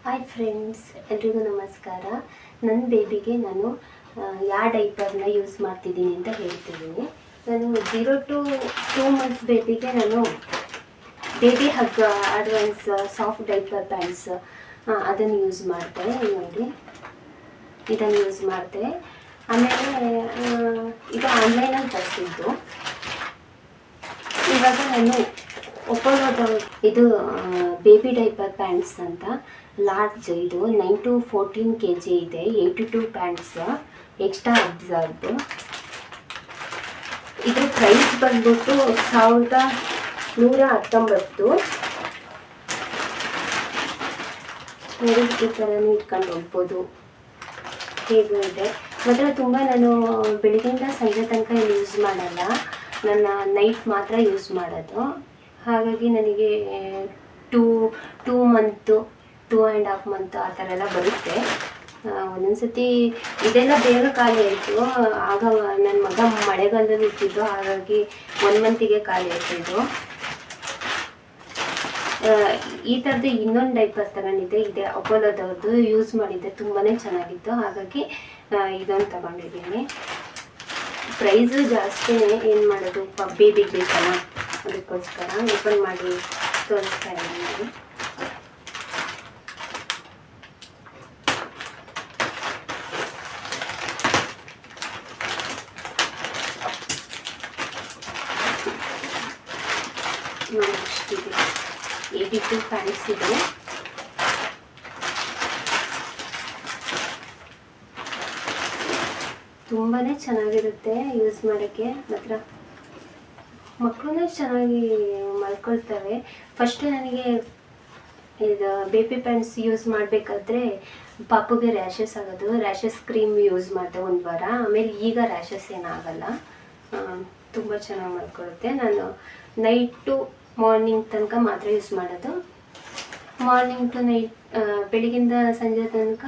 Hi friends, ಎಲ್ರಿಗೂ ನಮಸ್ಕಾರ. ನನ್ನ ಬೇಬಿಗೆ ನಾನು ಯಾವ ಡೈಪರ್ನ ಯೂಸ್ ಮಾಡ್ತಿದ್ದೀನಿ ಅಂತ ಹೇಳ್ತಿದ್ದೀನಿ. ನಾನು 0 to 2 months ಬೇಬಿಗೆ ನಾನು baby hug advance soft diaper pants ಅದನ್ನು ಯೂಸ್ ಮಾಡ್ತೆ. ನೋಡಿ, ಇದನ್ನು ಯೂಸ್ ಮಾಡ್ತೆ. ಆಮೇಲೆ ಇದು ಆನ್ಲೈನಲ್ಲಿ ತರಿಸಿದ್ದು. ಇವಾಗ ನಾನು ಒಪ್ಪೋಲೋದ ಇದು ಬೇಬಿ ಡೈಪರ್ ಪ್ಯಾಂಟ್ಸ್ ಅಂತ ಲಾರ್ಜ್, ಇದು 9 to 14 kg ಇದೆ. 82 ಪ್ಯಾಂಟ್ಸ್ ಎಕ್ಸ್ಟ್ರಾ ಅಬ್ಸರ್ವ್ದು. ಇದು ಪ್ರೈಸ್ ಬಂದ್ಬಿಟ್ಟು 1119. ನೋಡಿ, ಈ ಥರನೂ ಇಟ್ಕೊಂಡು ಹೋಗ್ಬೋದು. ಹೇಗೂ ಇದೆ. ಮಾತ್ರ ತುಂಬ ನಾನು ಬೆಳಗ್ಗೆಯಿಂದ ಸಂಜೆ ತನಕ ಯೂಸ್ ಮಾಡಲ್ಲ. ನನ್ನ ನೈಟ್ ಮಾತ್ರ ಯೂಸ್ ಮಾಡೋದು. ಹಾಗಾಗಿ ನನಗೆ 2 ಮಂತು 2.5 ಮಂತ್ ಆ ಥರ ಎಲ್ಲ ಬರುತ್ತೆ. ಒಂದೊಂದು ಸತಿ ಇದೆಲ್ಲ ಬೇಗ ಖಾಲಿ ಆಯಿತು. ಆಗ ನನ್ನ ಮಗ ಮಳೆಗಾಲದಲ್ಲಿ ಇರ್ತಿದ್ದು, ಹಾಗಾಗಿ 1 ಮಂತಿಗೆ ಖಾಲಿ ಆಯ್ತಿದ್ದು. ಈ ಥರದ್ದು ಇನ್ನೊಂದು ಡೈಪರ್ ತಗೊಂಡಿದ್ದೆ, ಇದೆ ಅಪೋಲೋದವ್ರದ್ದು. ಯೂಸ್ ಮಾಡಿದ್ದೆ, ತುಂಬಾ ಚೆನ್ನಾಗಿತ್ತು. ಹಾಗಾಗಿ ಇದೊಂದು ತಗೊಂಡಿದ್ದೀನಿ. ಪ್ರೈಸು ಜಾಸ್ತಿನೇ, ಏನು ಮಾಡೋದು, ಬೇಬಿಗೆ ಬೇಕಲ್ಲ, ಅದಕ್ಕೋಸ್ಕರ ಓಪನ್ ಮಾಡಿ ತೋರಿಸ್ತಾ ಇದ್ದೀನಿ. ಇಷ್ಟಿದೆ, 82 ಪ್ಯಾಂಟ್ಸ್ ಇದೆ. ತುಂಬಾ ಚೆನ್ನಾಗಿರುತ್ತೆ ಯೂಸ್ ಮಾಡೋಕ್ಕೆ. ಮಾತ್ರ ಮಕ್ಕಳೂ ಚೆನ್ನಾಗಿ ಮಲ್ಕೊಳ್ತವೆ. ಫಸ್ಟ್ ನನಗೆ ಇದು ಬೇಬಿ ಪ್ಯಾಂಟ್ಸ್ ಯೂಸ್ ಮಾಡಬೇಕಾದ್ರೆ ಪಾಪುಗೆ ರ್ಯಾಷಸ್ ಆಗೋದು. ರ್ಯಾಷಸ್ ಕ್ರೀಮ್ ಯೂಸ್ ಮಾಡಿದೆ 1 ವಾರ. ಆಮೇಲೆ ಈಗ ರ್ಯಾಷಸ್ ಏನಾಗಲ್ಲ, ತುಂಬ ಚೆನ್ನಾಗಿ ಮಲ್ಕೊಳುತ್ತೆ. ನಾನು ನೈಟ್ ಟು ಮಾರ್ನಿಂಗ್ ತನಕ ಮಾತ್ರ ಯೂಸ್ ಮಾಡೋದು. ಮಾರ್ನಿಂಗ್ ಟು ನೈಟ್, ಬೆಳಗಿಂದ ಸಂಜೆ ತನಕ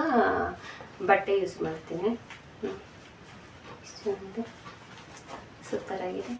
ಬಟ್ಟೆ ಯೂಸ್ ಮಾಡ್ತೀನಿ. ಇಷ್ಟು ಸೂಪರಾಗಿದೆ.